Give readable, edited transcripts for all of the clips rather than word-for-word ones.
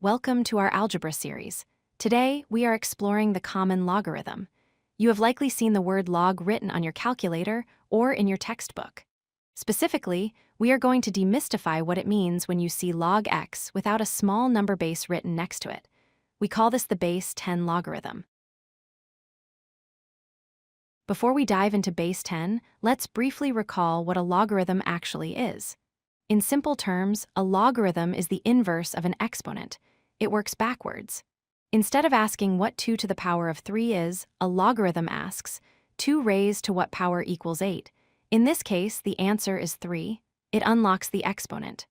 Welcome to our Algebra series. Today, we are exploring the common logarithm. You have likely seen the word log written on your calculator or in your textbook. Specifically, we are going to demystify what it means when you see log x without a small number base written next to it. We call this the base 10 logarithm. Before we dive into base 10, let's briefly recall what a logarithm actually is. In simple terms, a logarithm is the inverse of an exponent. It works backwards. Instead of asking what 2 to the power of 3 is, a logarithm asks, 2 raised to what power equals 8? In this case, the answer is 3. It unlocks the exponent.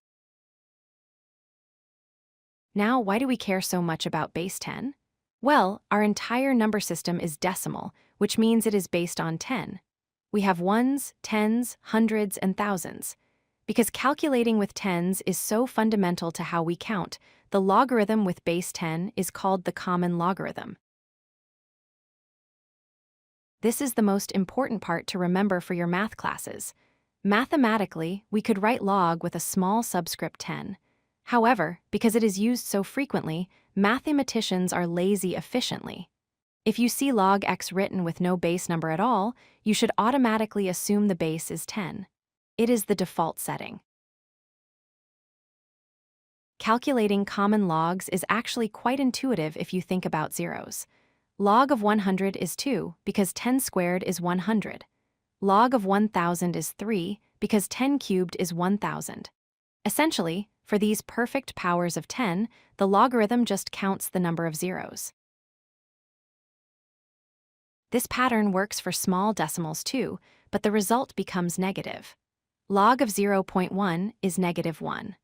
Now, why do we care so much about base 10? Well, our entire number system is decimal, which means it is based on 10. We have ones, tens, hundreds, and thousands. Because calculating with tens is so fundamental to how we count, the logarithm with base 10 is called the common logarithm. This is the most important part to remember for your math classes. Mathematically, we could write log with a small subscript 10. However, because it is used so frequently, mathematicians are lazy efficiently. If you see log x written with no base number at all, you should automatically assume the base is 10. It is the default setting. Calculating common logs is actually quite intuitive if you think about zeros. Log of 100 is 2 because 10 squared is 100. Log of 1000 is 3 because 10 cubed is 1000. Essentially, for these perfect powers of 10, the logarithm just counts the number of zeros. This pattern works for small decimals too, but the result becomes negative. Log of 0.1 is negative 1.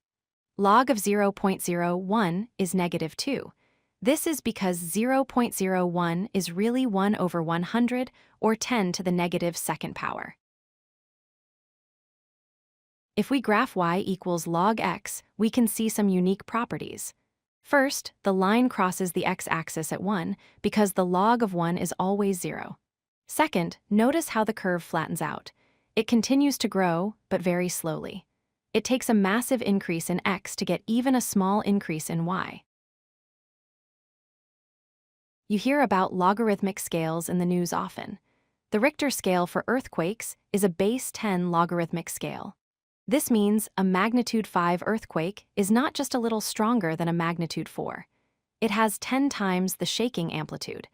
Log of 0.01 is negative 2. This is because 0.01 is really 1 over 100, or 10 to the negative second power. If we graph y equals log x, we can see some unique properties. First, the line crosses the x-axis at 1 because the log of 1 is always 0. Second, notice how the curve flattens out. It continues to grow, but very slowly. It takes a massive increase in x to get even a small increase in y. You hear about logarithmic scales in the news often. The Richter scale for earthquakes is a base 10 logarithmic scale. This means a magnitude 5 earthquake is not just a little stronger than a magnitude 4. It has 10 times the shaking amplitude.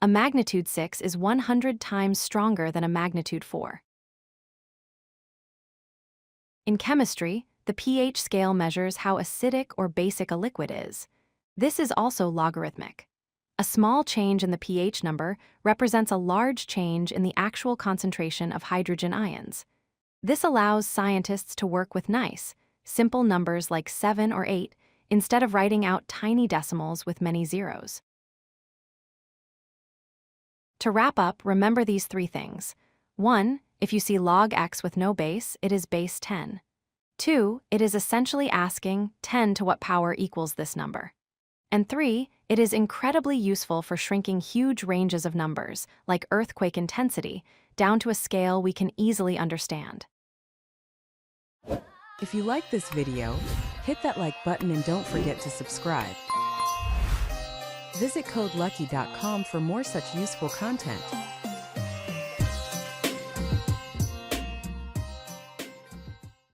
A magnitude 6 is 100 times stronger than a magnitude 4. In chemistry, the pH scale measures how acidic or basic a liquid is. This is also logarithmic. A small change in the pH number represents a large change in the actual concentration of hydrogen ions. This allows scientists to work with nice, simple numbers like 7 or 8 instead of writing out tiny decimals with many zeros. To wrap up, remember these 3 things. 1. If you see log x with no base, it is base 10. 2. It is essentially asking 10 to what power equals this number. And 3. It is incredibly useful for shrinking huge ranges of numbers, like earthquake intensity, down to a scale we can easily understand. If you like this video, hit that like button and don't forget to subscribe. Visit codelucky.com for more such useful content.